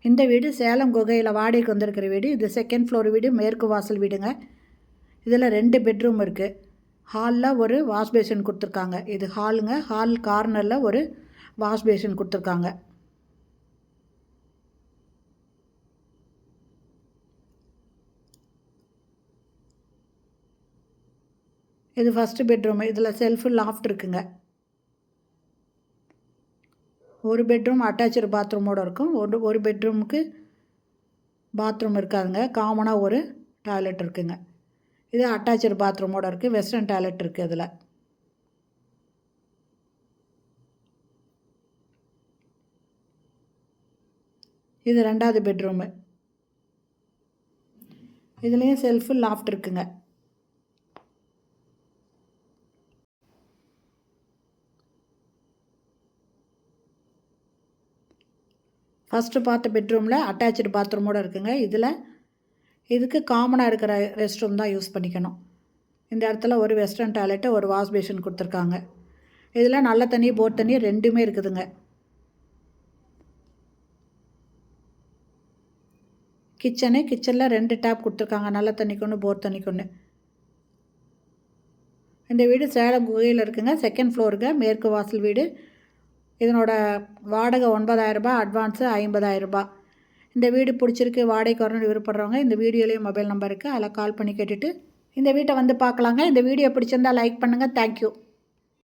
இந்த வீடு சேலம் குகையில் வாடகைக்கு வந்திருக்கிற வீடு. இது செகண்ட் ஃப்ளோர் வீடு, மேற்கு வாசல் வீடுங்க. இதில் 2 பெட்ரூம் இருக்குது. ஹாலில் ஒரு வாஷ் பேஷன் கொடுத்துருக்காங்க. இது ஹாலுங்க. ஹால் கார்னரில் ஒரு வாஷ் பேஷன் கொடுத்துருக்காங்க. இது ஃபஸ்ட்டு பெட்ரூமு. இதில் செல்ஃபு லாஃப்ட் இருக்குங்க. ஒரு பெட்ரூம் அட்டாச்சு பாத்ரூமோடு இருக்கும். ஒரு பெட்ரூமுக்கு பாத்ரூம் இருக்காதுங்க. காமனாக ஒரு டாய்லெட் இருக்குங்க. இது அட்டாச்சு பாத்ரூமோடு இருக்குது. வெஸ்டர்ன் டாய்லெட் இருக்குது. இதில் இது 2வது பெட்ரூமு. இதுலேயும் செல்ஃபு லாஃப்ட் இருக்குங்க. ஃபஸ்ட்டு பார்த்த பெட்ரூமில் அட்டாச்சு பாத்ரூமோடு இருக்குங்க. இதுக்கு காமனாக இருக்கிற ரெஸ்ட் ரூம் தான் யூஸ் பண்ணிக்கணும். இந்த இடத்துல ஒரு வெஸ்டர்ன் டாய்லெட்டு, ஒரு வாஷ் பேஷன் கொடுத்துருக்காங்க. இதில் நல்ல தண்ணி, போர் தண்ணி 2மே இருக்குதுங்க. கிச்சனில் 2 டேப் கொடுத்துருக்காங்க. நல்ல தண்ணிக்கு ஒன்று, போர் தண்ணிக்கு ஒன்று. இந்த வீடு சேலம் குகையில் இருக்குங்க. செகண்ட் ஃப்ளோருங்க, மேற்கு வாசல் வீடு. இதனோட வாடகை 9,000 ரூபாய், அட்வான்ஸு 50,000 ரூபாய். இந்த வீடு பிடிச்சிருக்கு, வாடகைக்கு வரணும்னு விருப்பப்படுறவங்க இந்த வீடியோலேயும் மொபைல் நம்பர் இருக்குது, அதில் கால் பண்ணி கேட்டுட்டு இந்த வீட்டை வந்து பார்க்கலாங்க. இந்த வீடியோ பிடிச்சிருந்தால் லைக் பண்ணுங்கள். தேங்க்யூ.